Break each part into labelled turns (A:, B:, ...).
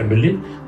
A: MLA,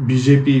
B: BJP,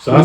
A: 7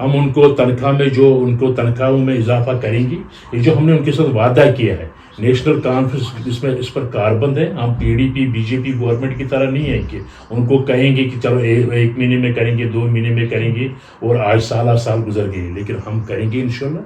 A: ہم ان کو تنخواہ میں جو ان کو تنخواہوں میں اضافہ کریں گے. یہ جو ہم نے ان کے ساتھ وعدہ کیا ہے نیشنل کانفرنس اس پر کاربند ہے. ہم P D P B J P government کی طرح نہیں ہے کہ ان کو کہیں گے کہ چلو 1 مہینے میں کریں گے 2 مہینے میں کریں گے اور آج سال گزر گئے. لیکن ہم کریں گے انشاءاللہ.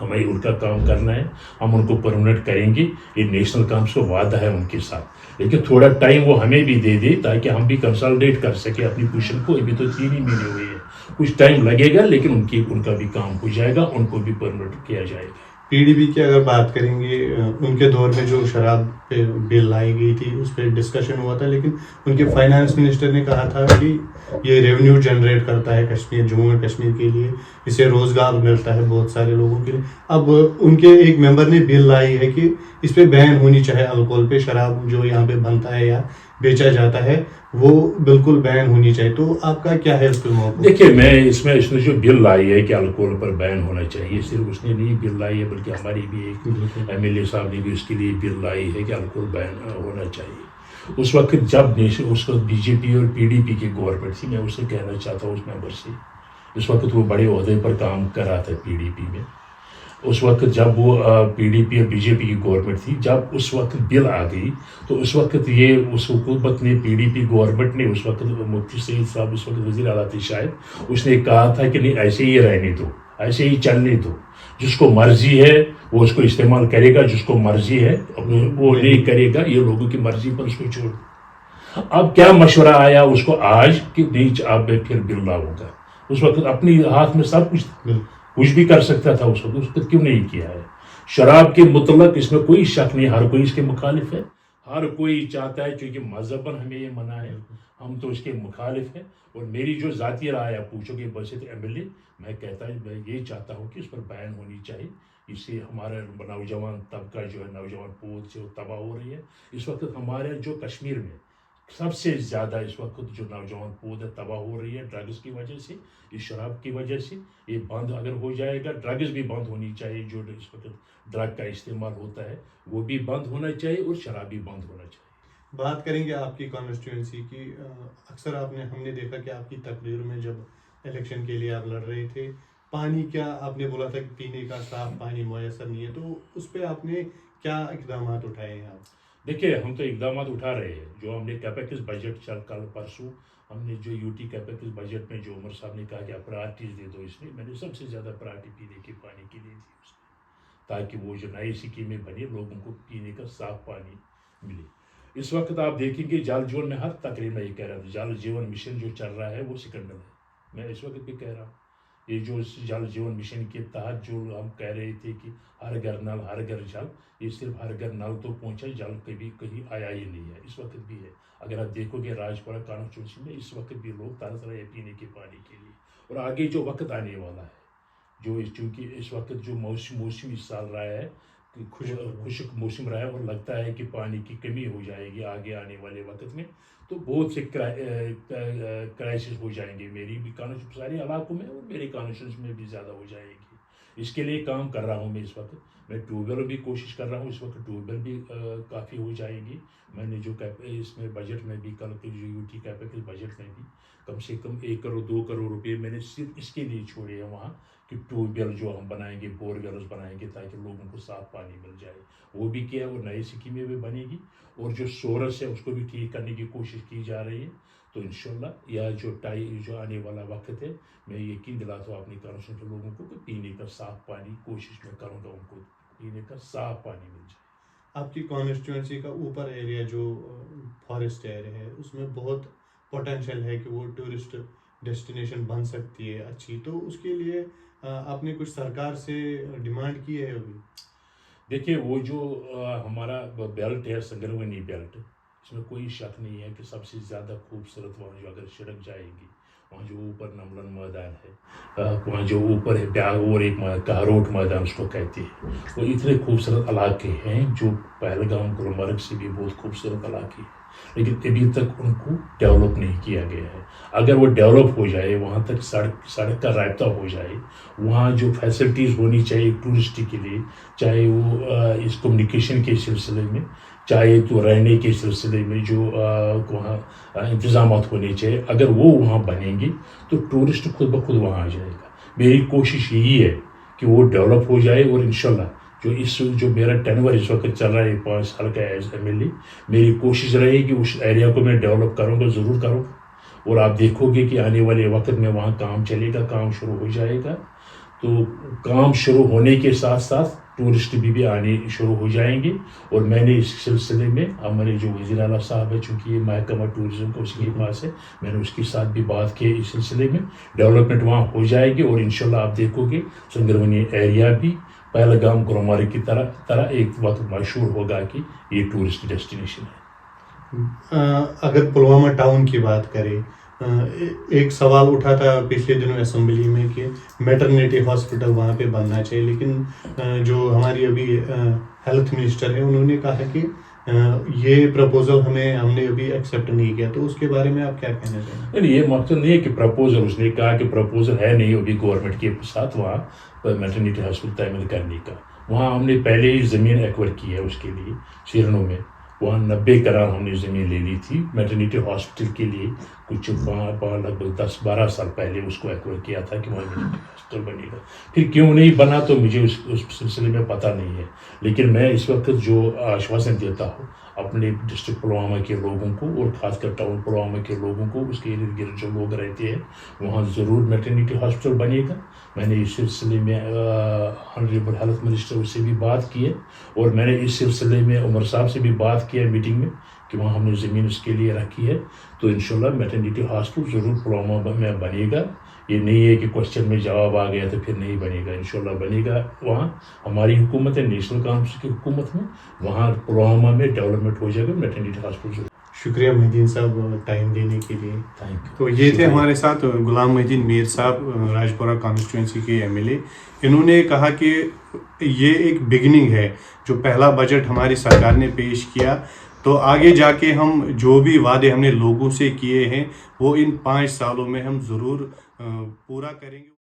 A: ہمیں ان کا کام کرنا ہے. ہم ان کو پرمنٹ کریں گے. یہ نیشنل کانفرنس کو وعدہ ہے ان کے ساتھ. لیکن تھوڑا ٹائم وہ ہمیں بھی دے دے تاکہ ہم بھی کنسالڈیٹ کر سکیں اپنی پوزیشن کو. ابھی تو 3 ہی مہینے ہوئے ہیں. کچھ ٹائم لگے گا لیکن ان کا بھی کام ہو جائے گا. ان کو بھی پرمٹ کیا جائے گا.
B: پی ڈی پی کی اگر بات کریں گے ان کے دور میں جو شراب پہ بل لائی گئی تھی اس پہ ڈسکشن ہوا تھا لیکن ان کے فائنانس منسٹر نے کہا تھا کہ یہ ریونیو جنریٹ کرتا ہے کشمیر جموں اور کشمیر کے لیے. اس سے روزگار ملتا ہے بہت سارے لوگوں کے لیے. اب ان کے ایک ممبر نے بل لائی ہے کہ اس پہ بین ہونی چاہے. الکوہل پہ شراب جو یہاں پہ بنتا ہے یا بیچا جاتا ہے وہ بالکل بین ہونی چاہیے. تو آپ کا کیا ہے اس پہ موقع؟
A: دیکھیے میں اس نے جو بل لائی ہے کہ الکوہل پر بین ہونا چاہیے صرف اس نے نہیں بل لائی ہے بلکہ ہماری بھی ایک MLA صاحب نے بھی اس کے لیے بل لائی ہے کہ الکوہل بین ہونا چاہیے. اس وقت جب اس وقت بی جے پی اور پی ڈی پی کی گورنمنٹ تھی. میں اسے کہنا چاہتا ہوں اس ممبر سے اس وقت وہ بڑے عہدے پر کام کر رہا تھا پی ڈی پی میں. اس وقت جب وہ پی ڈی پی اور بی جے پی کی گورنمنٹ تھی جب اس وقت بل آ گئی تو اس وقت یہ اس حکومت نے پی ڈی پی گورنمنٹ نے اس وقت مفتی سعید صاحب اس وقت وزیر اعلیٰ تھے شاید. اس نے کہا تھا کہ نہیں ایسے ہی رہنے دو ایسے ہی چلنے دو. جس کو مرضی ہے وہ اس کو استعمال کرے گا. جس کو مرضی ہے وہ نہیں کرے گا. یہ لوگوں کی مرضی پر اس کو چھوڑ. اب کیا مشورہ آیا اس کو آج کہ نہیں اب پھر بل لاؤں گا. اس وقت اپنے ہاتھ میں سب کچھ تھا. کچھ بھی کر سکتا تھا اس وقت کیوں نہیں کیا ہے. شراب کے متعلق اس میں کوئی شک نہیں. ہر کوئی اس کے مخالف ہے. ہر کوئی چاہتا ہے چونکہ مذہباً ہمیں یہ منع ہے ہم تو اس کے مخالف ہیں. اور میری جو ذاتی رائے ہے پوچھو کہ بصیرت MLA میں کہتا ہوں میں یہ چاہتا ہوں کہ اس پر بین ہونی چاہیے. اس سے ہمارا نوجوان طبقہ جو ہے نوجوان پود سے وہ تباہ ہو رہی ہے. اس وقت ہمارے جو کشمیر میں سب سے زیادہ اس وقت جو نوجوان پود ہے تباہ ہو رہی ہے ڈرگز کی وجہ سے اس شراب کی وجہ سے. یہ بند اگر ہو جائے گا ڈرگز بھی بند ہونی چاہیے. جو اس وقت ڈرگ کا استعمال ہوتا ہے وہ بھی بند ہونا چاہیے اور شراب بھی بند ہونا چاہیے.
B: بات کریں گے آپ کی کانسٹیٹوئنسی کی. اکثر ہم نے دیکھا کہ آپ کی تقریر میں جب الیکشن کے لیے آپ لڑ رہے تھے پانی کیا آپ نے بولا تھا کہ پینے کا صاف پانی میسر نہیں ہے. تو اس پہ آپ نے کیا اقدامات اٹھائے ہیں آپ؟
A: دیکھیے ہم تو اقدامات اٹھا رہے ہیں. جو ہم نے کیپیکس بجٹ کل پرسوں ہم نے جو UT کیپیکس بجٹ میں جو عمر صاحب نے کہا کہ آپ پرائرٹیز دے دو اس میں نے سب سے زیادہ پرائرٹی پینے کے پانی کے لیے دی اس میں تاکہ وہ جو نئی اسکیمیں بنی لوگوں کو پینے کا صاف پانی ملے. اس وقت آپ دیکھیں گے جل جیون میں ہر تقریب میں یہ کہہ رہا تھا جل جیون مشن جو چل رہا ہے وہ سیکنڈل ہے. میں اس وقت بھی کہہ رہا ہوں یہ جو جل جیون مشن کے تحت جو ہم کہہ رہے تھے کہ ہر گھر نل ہر گھر جل یہ صرف ہر گھر نل تو پہنچا جل کبھی کہیں آیا ہی نہیں ہے. اس وقت بھی ہے. اگر آپ دیکھو گے راجپورہ کانسٹیٹوئنسی میں اس وقت بھی لوگ ترس رہے ہیں پینے کے پانی کے لیے. اور آگے جو وقت آنے والا ہے جو چونکہ اس وقت جو موسم اس سال رہا ہے خشک موسم رہا ہے اور لگتا ہے کہ پانی کی کمی ہو جائے گی آگے آنے والے وقت میں تو بہت سے کرائسس ہو جائیں گے. میری بھی کانسٹیٹوئنسی سارے علاقوں میں اور میری کانسٹیٹوئنسی میں بھی زیادہ ہو جائے گی. اس کے لیے کام کر رہا ہوں میں اس وقت. میں ٹیوب ویل بھی کوشش کر رہا ہوں. اس وقت ٹیوب ویل بھی کافی ہو جائے گی. میں نے جو اس میں بجٹ میں بھی کل کے جو UT کیپیکس بجٹ میں بھی کم سے کم 1 کروڑ 2 کروڑ روپے میں نے صرف اس کے لیے چھوڑے ہیں وہاں کہ ٹیوب ویل جو ہم بنائیں گے بور ویلز بنائیں گے تاکہ لوگوں کو صاف پانی مل جائے. وہ بھی کیا ہے اور نئی اسکیمیں بھی بنے گی اور جو سورس ہے اس کو بھی ٹھیک کرنے کی کوشش کی جا رہی ہے. تو انشاءاللہ یہ جو آنے والا وقت ہے میں یقین دلاتا ہوں اپنی کانسٹیٹوئنسی کے لوگوں کو کہ پینے کا صاف پانی کوشش میں کروں گا ان کو پینے کا صاف پانی مل جائے.
B: آپ کی کانسٹیٹوئنسی کا اوپر ایریا جو فارسٹ ایریا ہے اس میں بہت پوٹینشیل ہے کہ وہ ٹورسٹ ڈیسٹینیشن بن سکتی ہے اچھی. تو اس کے لیے آپ نے کچھ سرکار سے ڈیمانڈ کی ہے ابھی؟
A: دیکھیے وہ جو ہمارا بیلٹ ہے سنگروانی بیلٹ اس میں کوئی شک نہیں ہے کہ سب سے زیادہ خوبصورت وہاں جو اگر سڑک جائے گی وہاں جو اوپر نملن میدان ہے وہاں جو اوپر ہے اور ایک کہروٹ میدان اس کو کہتے ہیں. وہ اتنے خوبصورت علاقے ہیں جو پہلگام گلمرگ سے بھی بہت خوبصورت علاقے ہیں لیکن ابھی تک ان کو ڈیولپ نہیں کیا گیا ہے. اگر وہ ڈیولپ ہو جائے وہاں تک سڑک کا رابطہ ہو جائے وہاں جو فیسلٹیز ہونی چاہیے ٹورسٹ کے لیے چاہے وہ اس کمیونیکیشن کے سلسلے میں چاہے تو رہنے کے سلسلے میں جو وہاں انتظامات ہونے چاہیے اگر وہ وہاں بنیں گے تو ٹورسٹ خود بخود وہاں آ جائے گا. میری کوشش یہی ہے کہ وہ ڈیولپ ہو جائے, اور انشاءاللہ جو میرا ٹینور اس وقت چل رہا ہے 5 سال کا ایز ایم ایل اے, میری کوشش رہے کہ اس ایریا کو میں ڈیولپ کروں گا, ضرور کروں گا. اور آپ دیکھو گے کہ آنے والے وقت میں وہاں کام چلے گا, کام شروع ہو جائے گا. تو کام شروع ہونے کے ساتھ ساتھ ٹورسٹ بھی آنے شروع ہو جائیں گے. اور میں نے اس سلسلے میں ہمارے جو وزیر اعلیٰ صاحب ہے, چونکہ یہ محکمہ ٹورزم کا اس کے پاس ہے, میں نے اس کے ساتھ بھی بات کی اس سلسلے میں. ڈیولپمنٹ وہاں ہو جائے گی, اور انشاءاللہ آپ دیکھو گے سنگرونی ایریا بھی پہلگام گلمرگ کی طرح ایک وقت مشہور ہوگا کہ یہ ٹورسٹ ڈیسٹینیشن ہے.
B: اگر پلوامہ ٹاؤن کی بات کریں, ایک سوال اٹھا تھا پچھلے دنوں اسمبلی میں کہ میٹرنیٹی ہاسپٹل وہاں پہ بننا چاہیے, لیکن جو ہماری ابھی ہیلتھ منسٹر ہیں انہوں نے کہا کہ یہ پرپوزل ہم نے ابھی ایکسیپٹ نہیں کیا, تو اس کے بارے میں آپ کیا کہنا چاہیں گے؟
A: یہ مقصد نہیں ہے کہ پرپوزل, اس نے کہا کہ پرپوزل ہے نہیں ابھی گورنمنٹ کے ساتھ وہاں میٹرنیٹی ہاسپٹل تعمیر کرنے کا. وہاں ہم نے پہلے ہی زمین ایکوائر کی ہے اس کے لیے شیرنوں میں, وہاں 90 کنال ہم نے زمین لے لی تھی میٹرنیٹی ہاسپٹل کے لیے. کچھ لگ بھگ 10-12 سال پہلے اس کو ایکوائر کیا تھا کہ وہاں میٹرنیٹی ہاسپٹل بنے گا. پھر کیوں نہیں بنا تو مجھے اس سلسلے میں پتہ نہیں ہے, لیکن میں اس وقت جو آشواسن دیتا ہوں اپنے ڈسٹرکٹ پلوامہ کے لوگوں کو, اور خاص کر ٹاؤن پلوامہ کے لوگوں کو, اس کے ارد گرد جو لوگ رہتے ہیں وہاں ضرور میٹرنیٹی ہاسپٹل بنے گا. میں نے اس سلسلے میں آنریبل ہیلتھ منسٹر سے بھی بات کی ہے, اور میں نے اس سلسلے میں عمر صاحب سے بھی بات کیا ہے میٹنگ میں کہ وہاں ہم نے زمین اس کے لیے رکھی ہے. تو انشاءاللہ میٹرنیٹی ہاسپٹل ضرور پلوامہ میں بنے گا. یہ نہیں ہے کہ کوشچن میں جواب آ گیا تو پھر نہیں بنے گا, انشاءاللہ بنے گا. وہاں ہماری حکومت ہے, نیشنل کانفرنس کی حکومت میں, وہاں پلوامہ میں ڈیولپمنٹ ہو جائے گا, میٹرنیٹی ہاسپٹل.
B: شکریہ محی الدین صاحب ٹائم دینے کے لیے.
A: تھینک
B: تو یہ تھے ہمارے ساتھ غلام محی الدین میر صاحب, راجپورہ کانسٹیچوئنسی کے ایم ایل اے. انہوں نے کہا کہ یہ ایک بگننگ ہے, جو پہلا بجٹ ہماری سرکار نے پیش کیا, تو آگے جا کے ہم جو بھی وعدے ہم نے لوگوں سے کیے ہیں وہ ان 5 سالوں میں ہم ضرور پورا کریں گے.